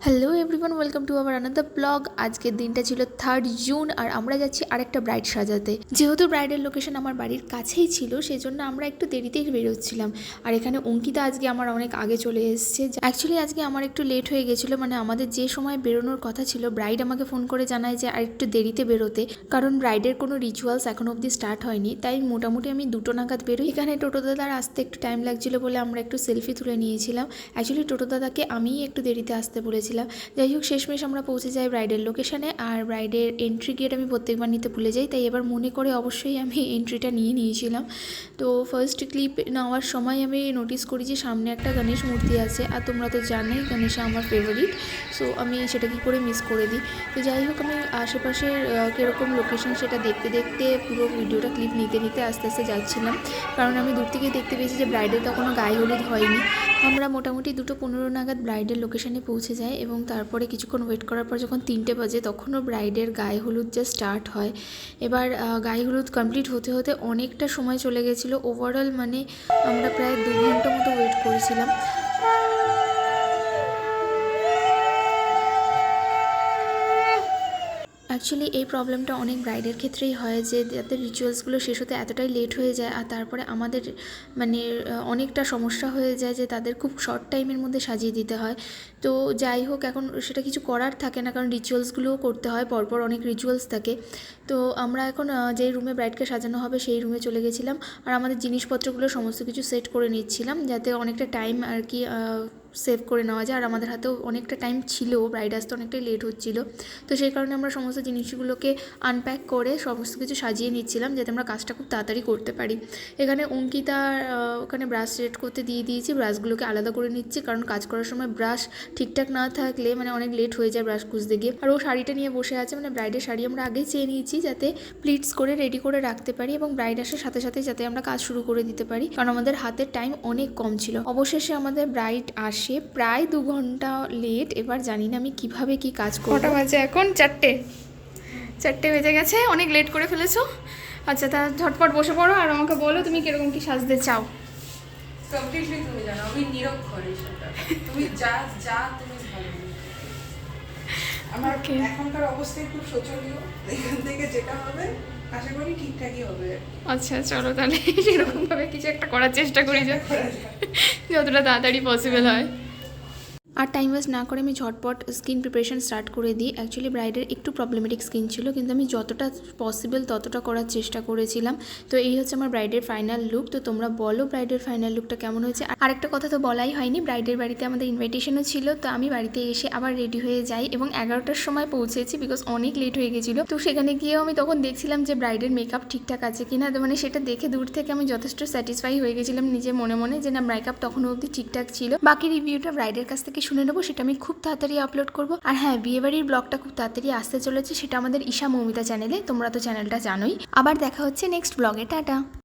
Hello everyone, welcome to our another blog. আজকের দিনটা ছিল 3rd জুন আর আমরা যাচ্ছি আরেকটা ব্রাইড সাজাতে। যেহেতু ব্রাইডের লোকেশন আমার বাড়ির কাছেই ছিল, সেই জন্য আমরা একটু দেরিতেই বেরোচ্ছিলাম। আর এখানে অঙ্কিতা আজকে আমার অনেক আগে চলে এসেছে। অ্যাকচুয়ালি আজকে আমার একটু লেট হয়ে গেছিলো, মানে আমাদের যে সময় বেরোনোর কথা ছিল, ব্রাইড আমাকে ফোন করে জানায় যে আর একটু দেরিতে বেরোতে, কারণ ব্রাইডের কোনো রিচুয়ালস এখন অবধি স্টার্ট হয়নি। তাই মোটামুটি আমি 2টো নাগাদ বেরোই। এখানে টোটো দাদার আসতে একটু টাইম লাগছিলো বলে আমরা একটু সেলফি তুলে নিয়েছিলাম। অ্যাকচুয়ালি টোটো দাদাকে আমিই একটু দেরিতে আসতে বলেছিলাম। যাই হোক, শেষমেশ আমরা পৌঁছে যাই ব্রাইডের লোকেশানে। আর ব্রাইডের এন্ট্রি গেট আমি প্রত্যেকবার নিতে ভুলে যাই, তাই এবার মনে করে অবশ্যই আমি এন্ট্রিটা নিয়েছিলাম। তো ফার্স্ট ক্লিপ নেওয়ার সময় আমি নোটিস করি যে সামনে একটা গণেশ মূর্তি আছে, আর তোমরা তো জানোই গণেশা আমার ফেভারিট। সো আমি সেটা কী করে মিস করে দিই। তো যাই হোক, আমি আশেপাশের কীরকম লোকেশন সেটা দেখতে দেখতে পুরো ভিডিওটা ক্লিপ নিতে আস্তে আস্তে যাচ্ছিলাম, কারণ আমি দূর থেকে দেখতে পেয়েছি যে ব্রাইডের তখনও গায়ে হলুদ হয়নি। আমরা মোটামুটি 2:15 নাগাদ ব্রাইডের লোকেশানে পৌঁছে যাই, এবং তারপরে কিছুক্ষণ ওয়েট করার পর যখন 3টে বাজে, তখনও ব্রাইডের গায়ে হলুদ যা স্টার্ট হয়। এবার গায়ে হলুদ কমপ্লিট হতে হতে অনেকটা সময় চলে গেছিলো। ওভারঅল মানে আমরা প্রায় 2 ঘন্টা মতো ওয়েট করেছিলাম। অ্যাকচুয়ালি এই প্রবলেমটা অনেক ব্রাইডের ক্ষেত্রেই হয়, যে যাদের রিচুয়ালসগুলো শেষ হতে এতটাই লেট হয়ে যায়, আর তারপরে আমাদের মানে অনেকটা সমস্যা হয়ে যায় যে তাদের খুব শর্ট টাইমের মধ্যে সাজিয়ে দিতে হয়। তো যাই হোক, এখন সেটা কিছু করার থাকে না, কারণ রিচুয়ালসগুলোও করতে হয়, পরপর অনেক রিচুয়ালস থাকে। তো আমরা এখন যেই রুমে ব্রাইডকে সাজানো হবে সেই রুমে চলে গেছিলাম, আর আমাদের জিনিসপত্রগুলো সমস্ত কিছু সেট করে নিচ্ছিলাম, যাতে অনেকটা টাইম আর কি সেভ করে নেওয়া যায়। আর আমাদের হাতেও অনেকটা টাইম ছিল, ব্রাইড আসতে অনেকটাই লেট হচ্ছিলো। তো সেই কারণে আমরা সমস্ত জিনিসগুলোকে আনপ্যাক করে সমস্ত কিছু সাজিয়ে নিচ্ছিলাম, যাতে আমরা কাজটা খুব তাড়াতাড়ি করতে পারি। এখানে অঙ্কিতা ওখানে ব্রাশ সেট করতে দিয়ে দিয়েছি, ব্রাশগুলোকে আলাদা করে নিচ্ছি, কারণ কাজ করার সময় ব্রাশ ঠিকঠাক না থাকলে মানে অনেক লেট হয়ে যায় ব্রাশ খুঁজতে গিয়ে। আর ও শাড়িটা নিয়ে বসে আছে, মানে ব্রাইডের শাড়ি আমরা আগেই চেয়ে নিয়েছি, যাতে প্লিটস করে রেডি করে রাখতে পারি, এবং ব্রাইড আসার সাথে সাথে যাতে আমরা কাজ শুরু করে দিতে পারি, কারণ আমাদের হাতের টাইম অনেক কম ছিল। অবশেষে আমাদের ব্রাইড আসে প্রায় 2 ঘন্টা লেট। এবার জানি না আমি কিভাবে কি কাজ করব। কটা বাজে এখন? 4টে বেজে গেছে, অনেক লেট করে ফেলেছো। আচ্ছা, তা ঝটপট বসে পড়ো আর আমাকে বলো তুমি কিরকম কি সাজতে চাও। কমপ্লিটলি তুমি জানো, আমি নিরক্ষর সেটা। তুমি যা তুমি ভালো। আমার এখনকার অবস্থায় খুব শোচনীয়, এখান থেকে যেটা হবে আশা করি ঠিকঠাকই হবে। আচ্ছা চলো তাহলে সেরকমভাবে কিছু একটা করার চেষ্টা করি, যতটা তাড়াতাড়ি পসিবল হয়। আর টাইম ওয়েস্ট না করে আমি ঝটপট স্কিন প্রিপারেশন স্টার্ট করে দিই। অ্যাকচুয়ালি ব্রাইডের একটু প্রবলেমেটিক স্কিন ছিল, কিন্তু আমি যতটা পসিবল ততটা করার চেষ্টা করেছিলাম। তো এই হচ্ছে আমার ব্রাইডের ফাইনাল লুক। তো তোমরা বলো ব্রাইডের ফাইনাল লুকটা কেমন হয়েছে। আরেকটা কথা তো বলাই হয়নি, ব্রাইডের বাড়িতে আমাদের ইনভাইটেশনও ছিল। তো আমি বাড়িতে এসে আবার রেডি হয়ে যাই, এবং 11টার সময় পৌঁছেছি, বিকজ অনেক লেট হয়ে গেছিলো। তো সেখানে গিয়েও আমি তখন দেখছিলাম যে ব্রাইডের মেকআপ ঠিকঠাক আছে কিনা। তো মানে সেটা দেখে দূর থেকে আমি যথেষ্ট স্যাটিসফাই হয়ে গেছিলাম নিজে মনে যে না, মেকআপ তখনও অবধি ঠিকঠাক ছিল। বাকি রিভিউটা ব্রাইডের কাছ থেকে শুনে নেবো, সেটা আমি খুব তাড়াতাড়ি আপলোড করব। আর হ্যাঁ, বিয়েবাড়ির ব্লগটা খুব তাড়াতাড়ি আসতে চলেছে, সেটা আমাদের ঈশা মৌমিতা চ্যানেলে। তোমরা তো চ্যানেলটা জানোই। আবার দেখা হচ্ছে নেক্সট ব্লগে। টাটা।